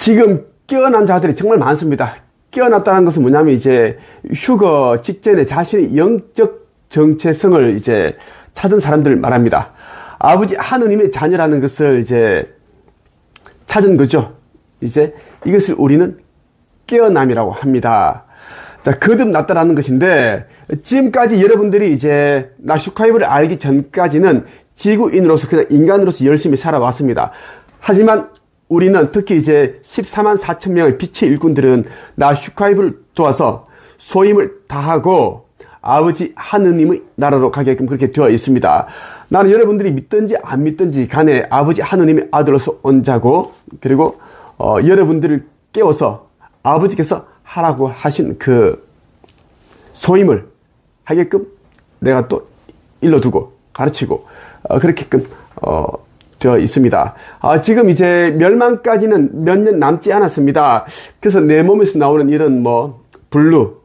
지금 깨어난 자들이 정말 많습니다. 깨어났다는 것은 뭐냐면 이제 휴거 직전에 자신의 영적 정체성을 이제 찾은 사람들 말합니다. 아버지 하느님의 자녀라는 것을 이제 찾은 거죠. 이제 이것을 우리는 깨어남이라고 합니다. 자, 거듭났다라는 것인데, 지금까지 여러분들이 이제 나 슈카이브를 알기 전까지는 지구인으로서 그냥 인간으로서 열심히 살아왔습니다. 하지만 우리는 특히 이제 14만 4천 명의 빛의 일꾼들은 나 슈카이브를 도와서 소임을 다하고 아버지 하느님의 나라로 가게끔 그렇게 되어 있습니다. 나는 여러분들이 믿든지 안 믿든지 간에 아버지 하느님의 아들로서 온 자고, 그리고 여러분들을 깨워서 아버지께서 하라고 하신 그 소임을 하게끔 내가 또 일러두고 가르치고 그렇게끔 되어 있습니다. 지금 이제 멸망까지는 몇 년 남지 않았습니다. 그래서 내 몸에서 나오는 이런 뭐 블루,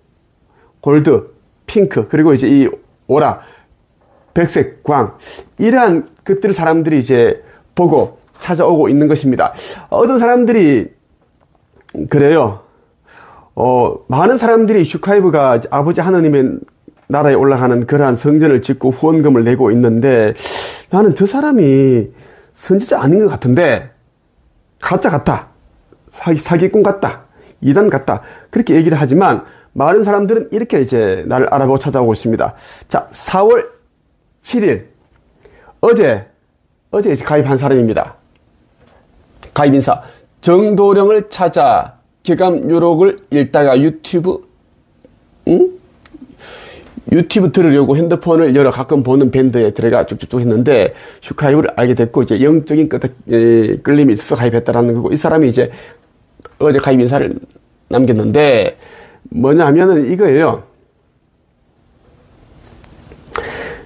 골드, 핑크, 그리고 이제 이 오라, 백색, 광, 이러한 것들을 사람들이 이제 보고 찾아오고 있는 것입니다. 어떤 사람들이 그래요. 많은 사람들이 슈카이브가 아버지 하느님의 나라에 올라가는 그러한 성전을 짓고 후원금을 내고 있는데, 나는 저 사람이 선지자 아닌 것 같은데 가짜 같다, 사기꾼 같다, 이단 같다, 그렇게 얘기를 하지만 많은 사람들은 이렇게 이제 나를 알아보고 찾아오고 있습니다. 자, 4월 7일 어제 이제 가입한 사람입니다. 가입 인사 정도령을 찾아 기감 요록을 읽다가 유튜브 들으려고 핸드폰을 열어 가끔 보는 밴드에 들어가 쭉쭉쭉 했는데 슈카이브를 알게 됐고 이제 영적인 끌림이 있어서 가입했다라는 거고, 이 사람이 이제 어제 가입 인사를 남겼는데 뭐냐 하면은 이거예요.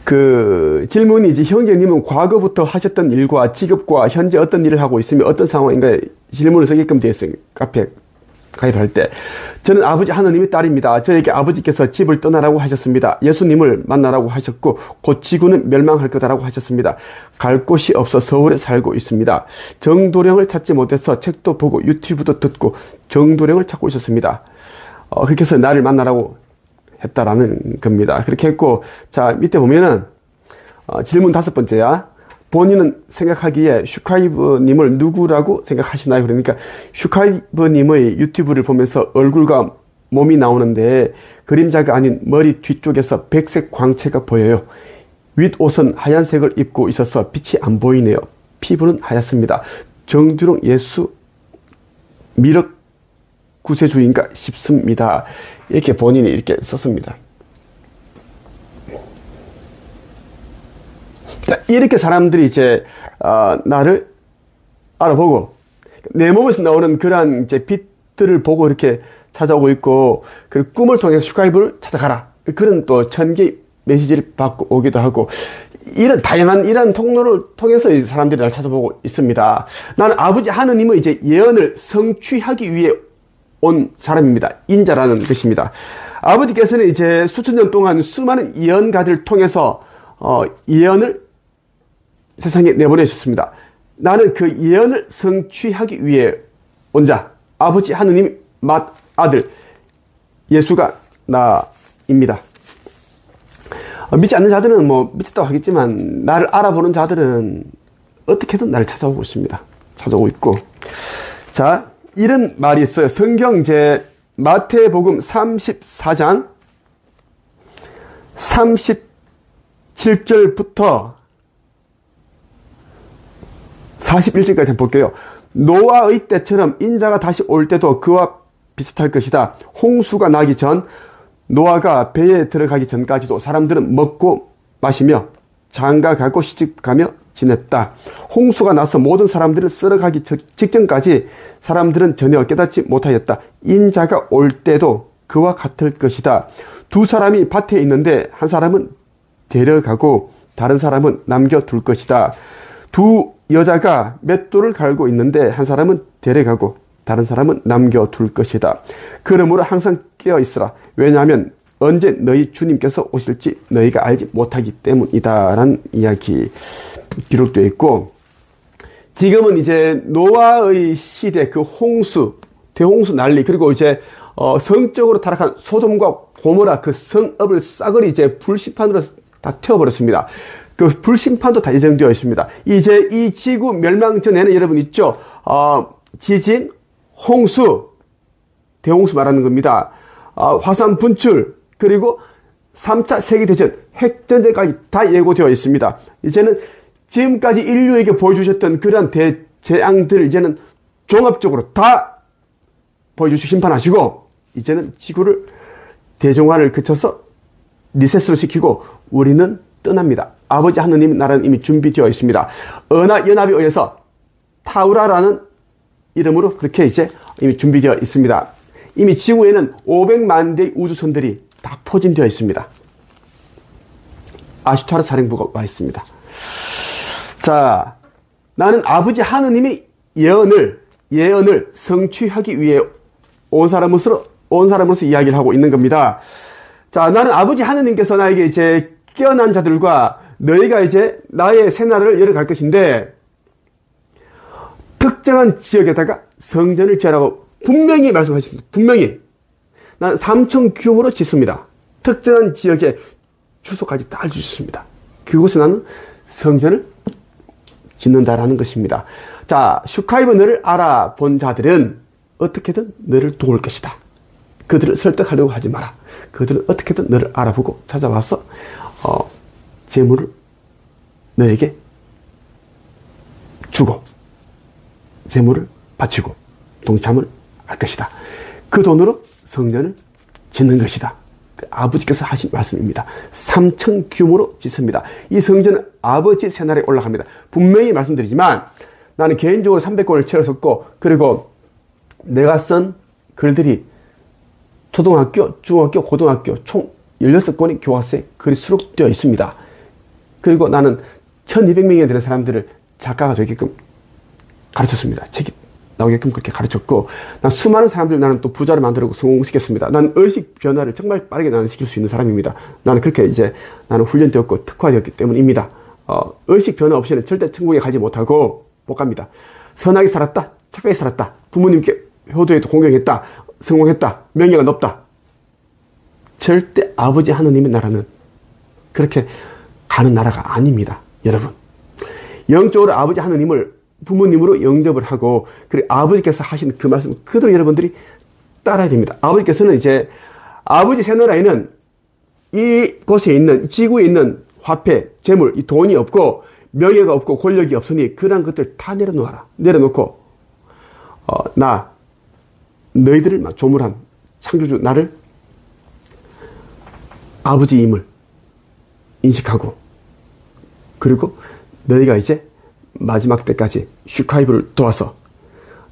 그 질문이 이제 형제님은 과거부터 하셨던 일과 직업과 현재 어떤 일을 하고 있으며 어떤 상황인가 질문을 쓰게끔 되어 있어요. 카페 가입할 때. 저는 아버지 하느님의 딸입니다. 저에게 아버지께서 집을 떠나라고 하셨습니다. 예수님을 만나라고 하셨고 곧 지구는 멸망할 거다라고 하셨습니다. 갈 곳이 없어 서울에 살고 있습니다. 정도령을 찾지 못해서 책도 보고 유튜브도 듣고 정도령을 찾고 있었습니다. 그렇게 해서 나를 만나라고 했다라는 겁니다. 그렇게 했고, 자, 밑에 보면은 질문 5번째야. 본인은 생각하기에 슈카이브님을 누구라고 생각하시나요? 그러니까 슈카이브님의 유튜브를 보면서 얼굴과 몸이 나오는데 그림자가 아닌 머리 뒤쪽에서 백색 광채가 보여요. 윗옷은 하얀색을 입고 있어서 빛이 안 보이네요. 피부는 하얗습니다. 정두령 예수 미륵 구세주인가 싶습니다. 이렇게 본인이 이렇게 썼습니다. 이렇게 사람들이 이제 나를 알아보고 내 몸에서 나오는 그러한 이제 빛들을 보고 이렇게 찾아오고 있고, 그리고 꿈을 통해서 슈카이브를 찾아가라, 그런 또 천개의 메시지를 받고 오기도 하고, 이런 다양한 이런 통로를 통해서 이 사람들이 날 찾아보고 있습니다. 나는 아버지 하느님의 이제 예언을 성취하기 위해 온 사람입니다. 인자라는 뜻입니다. 아버지께서는 이제 수천 년 동안 수많은 예언가들을 통해서 예언을 세상에 내보내셨습니다. 나는 그 예언을 성취하기 위해 온 자, 아버지 하느님 맏아들 예수가 나입니다. 믿지 않는 자들은 뭐 믿었다고 하겠지만 나를 알아보는 자들은 어떻게든 나를 찾아오고 있습니다. 찾아오고 있고, 자, 이런 말이 있어요. 성경 이제 마태복음 34장 37절부터 41절까지 한번 볼게요. 노아의 때처럼 인자가 다시 올 때도 그와 비슷할 것이다. 홍수가 나기 전, 노아가 배에 들어가기 전까지도 사람들은 먹고 마시며 장가가고 시집가며 지냈다. 홍수가 나서 모든 사람들은 썰어가기 직전까지 사람들은 전혀 깨닫지 못하였다. 인자가 올 때도 그와 같을 것이다. 두 사람이 밭에 있는데 한 사람은 데려가고 다른 사람은 남겨둘 것이다. 두 여자가 맷돌을 갈고 있는데 한 사람은 데려가고 다른 사람은 남겨둘 것이다. 그러므로 항상 깨어있으라. 왜냐하면 언제 너희 주님께서 오실지 너희가 알지 못하기 때문이다 라는 이야기 기록되어 있고, 지금은 이제 노아의 시대 그 홍수, 대홍수 난리, 그리고 이제 성적으로 타락한 소돔과 고모라 그 성읍을 싸그리 이제 불심판으로 다 태워버렸습니다. 그 불심판도 다 예정되어 있습니다. 이제 이 지구 멸망 전에는 여러분 있죠. 지진, 홍수, 대홍수 말하는 겁니다. 화산 분출, 그리고 3차 세계대전, 핵전쟁까지 다 예고되어 있습니다. 이제는 지금까지 인류에게 보여주셨던 그런 대재앙들을 이제는 종합적으로 다 보여주시고 심판하시고, 이제는 지구를 대정화를 거쳐서 리셋을 시키고 우리는 떠납니다. 아버지 하느님 나라는 이미 준비되어 있습니다. 은하연합에 의해서 타우라라는 이름으로 그렇게 이제 이미 준비되어 있습니다. 이미 지구에는 500만 대의 우주선들이 다 포진되어 있습니다. 아슈타르 사령부가 와 있습니다. 자, 나는 아버지 하느님의 예언을 성취하기 위해 온 사람으로서 이야기를 하고 있는 겁니다. 자, 나는 아버지 하느님께서 나에게 이제 깨어난 자들과 너희가 이제 나의 새나라를 열어갈 것인데 특정한 지역에다가 성전을 지으라고 분명히 말씀하십니다. 분명히. 난 3천 규모로 짓습니다. 특정한 지역에 주소까지 다 알려주셨습니다. 그곳에 나는 성전을 짓는다라는 것입니다. 자, 슈카이브 너를 알아본 자들은 어떻게든 너를 도울 것이다. 그들을 설득하려고 하지 마라. 그들은 어떻게든 너를 알아보고 찾아와서 재물을 너에게 주고 재물을 바치고 동참을 할 것이다. 그 돈으로 성전을 짓는 것이다. 그 아버지께서 하신 말씀입니다. 3천 규모로 짓습니다. 이 성전은 아버지 새나라에 올라갑니다. 분명히 말씀드리지만 나는 개인적으로 300권을 채웠었고, 그리고 내가 쓴 글들이 초등학교, 중학교, 고등학교 총 16권의 교과서에 글이 수록되어 있습니다. 그리고 나는 1200명에 되는 사람들을 작가가 되게끔 가르쳤습니다. 책이 나오게끔 그렇게 가르쳤고, 난 수많은 사람들을 나는 또 부자를 만들고 성공시켰습니다. 난 의식 변화를 정말 빠르게 나는 시킬 수 있는 사람입니다. 나는 그렇게 이제 나는 훈련되었고 특화되었기 때문입니다. 의식 변화 없이는 절대 천국에 가지 못하고 못 갑니다. 선하게 살았다, 착하게 살았다, 부모님께 효도에도 공경했다, 성공했다, 명예가 높다. 절대 아버지 하느님의 나라는 그렇게 가는 나라가 아닙니다. 여러분, 영적으로 아버지 하느님을 부모님으로 영접을 하고, 그리고 아버지께서 하신 그 말씀 그대로 여러분들이 따라야 됩니다. 아버지께서는 이제 아버지 새나라에는 이곳에 있는 지구에 있는 화폐, 재물, 이 돈이 없고 명예가 없고 권력이 없으니 그런 것들 다 내려놓아라. 내려놓고 나 너희들을 조물한 창조주 나를 아버지임을 인식하고, 그리고 너희가 이제 마지막 때까지 슈카이브를 도와서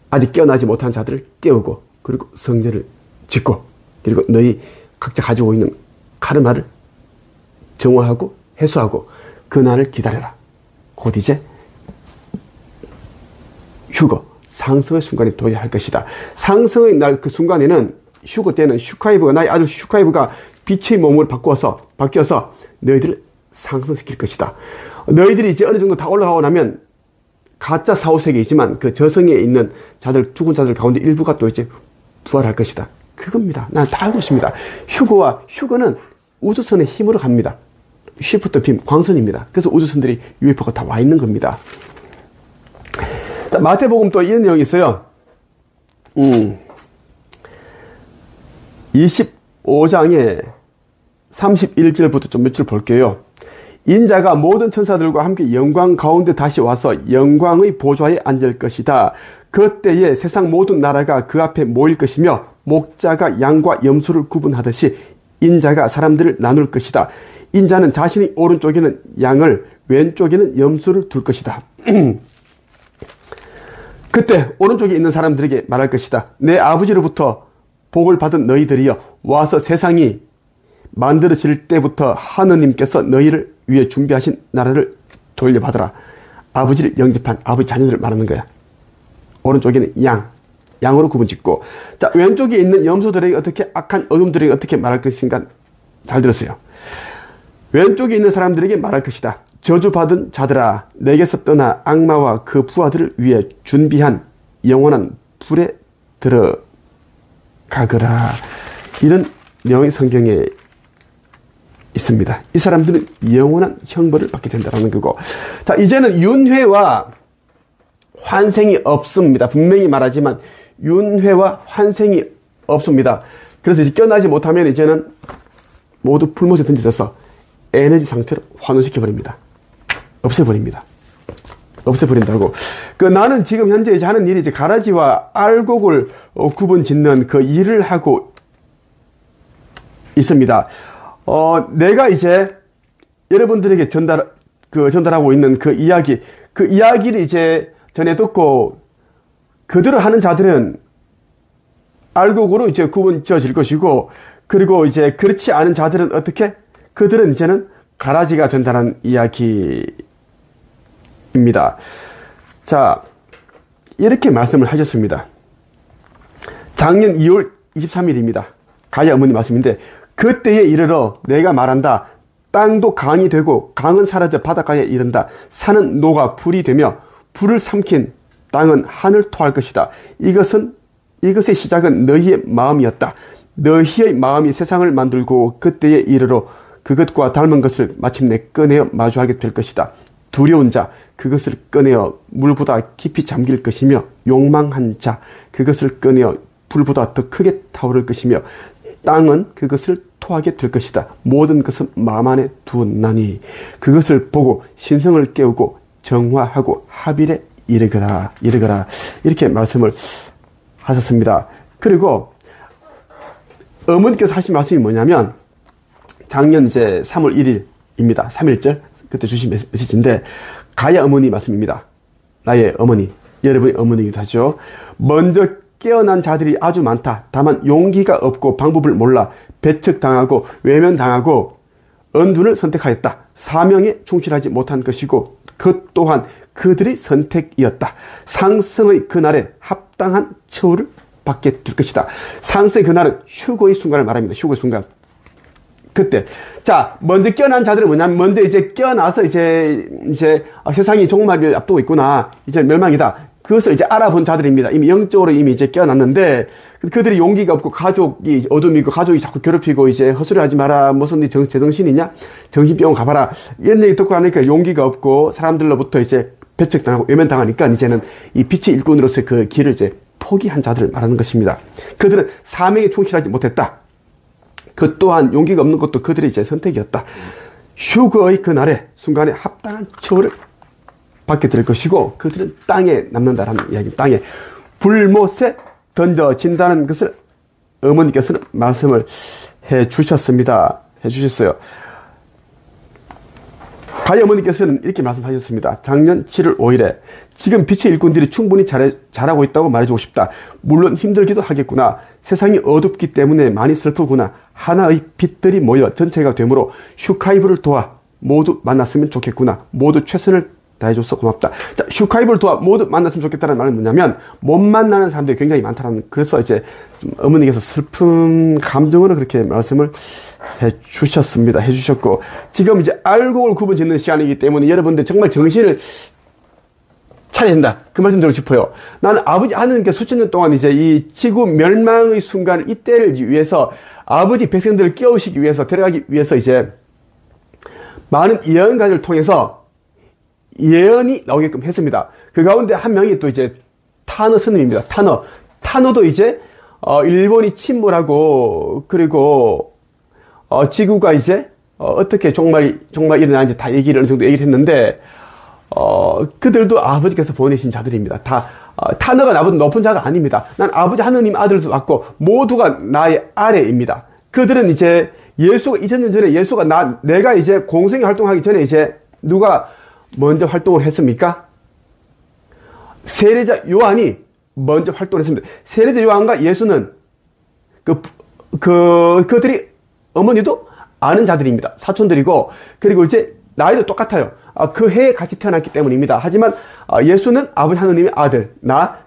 아직 깨어나지 못한 자들을 깨우고, 그리고 성전을 짓고, 그리고 너희 각자 가지고 있는 카르마를 정화하고 해소하고 그 날을 기다려라. 곧 이제 휴거, 상승의 순간이 도래할 것이다. 상승의 날 그 순간에는, 휴거 때는 슈카이브가, 나의 아들 슈카이브가 빛의 몸을 바뀌어서 너희들을 상승시킬 것이다. 너희들이 이제 어느 정도 다 올라가고 나면 가짜 사후세계이지만 그 저승에 있는 자들, 죽은 자들 가운데 일부가 또 이제 부활할 것이다. 그겁니다. 난 다 알고 있습니다. 휴거는 우주선의 힘으로 갑니다. 쉬프트 빔, 광선입니다. 그래서 우주선들이 UFO가 다 와 있는 겁니다. 자, 마태복음 또 이런 내용이 있어요. 25장에 31절부터 좀 몇 줄 볼게요. 인자가 모든 천사들과 함께 영광 가운데 다시 와서 영광의 보좌에 앉을 것이다. 그때에 세상 모든 나라가 그 앞에 모일 것이며, 목자가 양과 염소를 구분하듯이 인자가 사람들을 나눌 것이다. 인자는 자신의 오른쪽에는 양을, 왼쪽에는 염소를 둘 것이다. 그때 오른쪽에 있는 사람들에게 말할 것이다. 내 아버지로부터 복을 받은 너희들이여, 와서 세상이 만들어질 때부터 하느님께서 너희를 위해 준비하신 나라를 돌려받으라. 아버지를 영접한 아버지 자녀들을 말하는 거야. 오른쪽에는 양으로 구분짓고, 자, 왼쪽에 있는 염소들에게 어떻게, 악한 어둠들에게 어떻게 말할 것인가 잘 들었어요. 왼쪽에 있는 사람들에게 말할 것이다. 저주받은 자들아, 내게서 떠나 악마와 그 부하들을 위해 준비한 영원한 불에 들어가거라. 이런 내용이 성경에 있습니다. 이 사람들은 영원한 형벌을 받게 된다는 거고. 자, 이제는 윤회와 환생이 없습니다. 분명히 말하지만 윤회와 환생이 없습니다. 그래서 이제 깨어나지 못하면 이제는 모두 불못에 던져져서 에너지 상태로 환원시켜버립니다. 없애버립니다. 없애버린다고. 나는 지금 현재 이제 하는 일이 이제 가라지와 알곡을 구분 짓는 그 일을 하고 있습니다. 내가 이제 여러분들에게 전달하고 있는 그 이야기를 이제 전해 듣고 그대로 하는 자들은 알곡으로 이제 구분 지어질 것이고, 그리고 이제 그렇지 않은 자들은 어떻게? 그들은 이제는 가라지가 된다는 이야기입니다. 자, 이렇게 말씀을 하셨습니다. 작년 2월 23일입니다. 가야 어머니 말씀인데, 그때에 이르러 내가 말한다. 땅도 강이 되고 강은 사라져 바닷가에 이른다. 산은 녹아 불이 되며 불을 삼킨 땅은 하늘 토할 것이다. 이것의 시작은 너희의 마음이었다. 너희의 마음이 세상을 만들고 그때에 이르러 그것과 닮은 것을 마침내 꺼내어 마주하게 될 것이다. 두려운 자 그것을 꺼내어 물보다 깊이 잠길 것이며, 욕망한 자 그것을 꺼내어 불보다 더 크게 타오를 것이며, 땅은 그것을 토하게 될 것이다. 모든 것은 마음 안에 두었나니 그것을 보고 신성을 깨우고 정화하고 합일에 이르거라. 이렇게 말씀을 하셨습니다. 그리고 어머니께서 하신 말씀이 뭐냐면, 작년 이제 3월 1일입니다. 3일절 그때 주신 메시지인데, 가야 어머니 말씀입니다. 나의 어머니, 여러분의 어머니이기도 하죠. 먼저 깨어난 자들이 아주 많다. 다만 용기가 없고 방법을 몰라 배척당하고 외면당하고 언둔을 선택하였다. 사명에 충실하지 못한 것이고 그 또한 그들의 선택이었다. 상승의 그날에 합당한 처우를 받게 될 것이다. 상승의 그날은 휴거의 순간을 말합니다. 휴거의 순간. 그때. 자, 먼저 깨어난 자들은 뭐냐면, 먼저 이제 깨어나서 이제 세상이 종말을 앞두고 있구나. 이제 멸망이다. 그것을 이제 알아본 자들입니다. 이미 영적으로 이미 이제 깨어났는데, 그들이 용기가 없고 가족이 어둠이고 가족이 자꾸 괴롭히고 이제 헛소리 하지 마라. 무슨 네 제정신이냐? 정신병원 가봐라. 이런 얘기 듣고 하니까 용기가 없고 사람들로부터 이제 배척당하고 외면당하니까 이제는 이 빛의 일꾼으로서 그 길을 이제 포기한 자들을 말하는 것입니다. 그들은 사명에 충실하지 못했다. 그 또한 용기가 없는 것도 그들의 이제 선택이었다. 휴거의 그날에 순간에 합당한 처우를 받게 될 것이고, 그들은 땅에 남는다라는 이야기. 땅에 불못에 던져진다는 것을 어머니께서는 말씀을 해 주셨어요. 가희 어머니께서는 이렇게 말씀하셨습니다. 작년 7월 5일에 지금 빛의 일꾼들이 충분히 잘하고 있다고 말해주고 싶다. 물론 힘들기도 하겠구나. 세상이 어둡기 때문에 많이 슬프구나. 하나의 빛들이 모여 전체가 되므로 슈카이브를 도와 모두 만났으면 좋겠구나. 모두 최선을 다해줘서 고맙다. 자, 슈카이브를 도와 모두 만났으면 좋겠다는 말은 뭐냐면, 못 만나는 사람들이 굉장히 많다는, 그래서 이제 좀 어머니께서 슬픈 감정으로 그렇게 말씀을 해주셨고, 지금 이제 알곡을 구분 짓는 시간이기 때문에 여러분들 정말 정신을 차려야 된다. 그 말씀 드리고 싶어요. 나는 아버지 하나님께 수천 년 동안 이제 이 지구 멸망의 순간을 이때를 위해서 아버지 백성들을 깨우시기 위해서, 데려가기 위해서 이제 많은 예언가들을 통해서 예언이 나오게끔 했습니다. 그 가운데 한 명이 또 이제 타너 스님입니다. 타너도 이제 일본이 침몰하고, 그리고 지구가 이제 어떻게 종말이 일어나는지 다 얘기를 어느 정도 얘기를 했는데, 그들도 아버지께서 보내신 자들입니다. 다 타너가 나보다 높은 자가 아닙니다. 난 아버지 하느님 아들도 맞고 모두가 나의 아래입니다. 그들은 이제 예수가 2000년 전에 예수가 내가 이제 공생의 활동하기 전에 이제 누가 먼저 활동을 했습니까? 세례자 요한이 먼저 활동을 했습니다. 세례자 요한과 예수는 그들이 어머니도 아는 자들입니다. 사촌들이고, 그리고 이제 나이도 똑같아요. 그 해에 같이 태어났기 때문입니다. 하지만 예수는 아버지 하느님의 아들,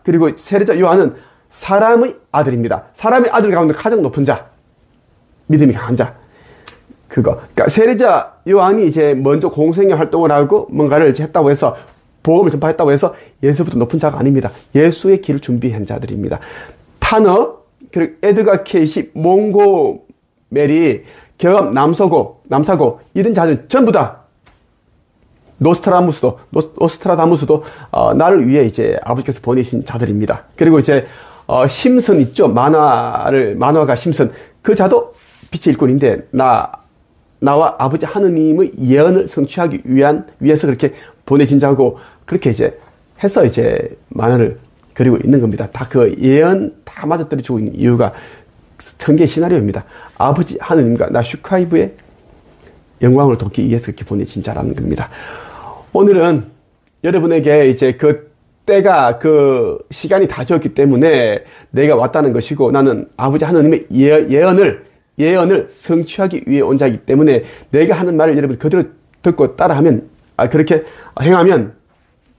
그리고 세례자 요한은 사람의 아들입니다. 사람의 아들 가운데 가장 높은 자, 믿음이 강한 자. 그러니까 세례자 요한이 이제 먼저 공생의 활동을 하고 뭔가를 이제 했다고 해서 복음을 전파했다고 해서 예수부터 높은 자가 아닙니다. 예수의 길을 준비한 자들입니다. 타너, 그리고 에드가 케이시, 몽고 메리, 경험, 남사고 이런 자들 전부 다 노스트라다무스도 나를 위해 이제 아버지께서 보내신 자들입니다. 그리고 이제 심슨 있죠. 만화가 심슨. 그 자도 빛의 일꾼인데 나와 아버지 하느님의 예언을 성취하기 위해서 그렇게 보내진 자고, 그렇게 이제 해서 이제 만화를 그리고 있는 겁니다. 다 그 예언 다 맞아떨어지고 있는 이유가 천개 시나리오입니다. 아버지 하느님과 나 슈카이브의 영광을 돕기 위해서 그렇게 보내진 자라는 겁니다. 오늘은 여러분에게 이제 그 때가, 그 시간이 다 되었기 때문에 내가 왔다는 것이고, 나는 아버지 하느님의 예언을 성취하기 위해 온 자이기 때문에 내가 하는 말을 여러분 그대로 듣고 따라하면, 그렇게 행하면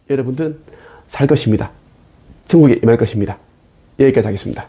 여러분들은 살 것입니다. 천국에 임할 것입니다. 여기까지 하겠습니다.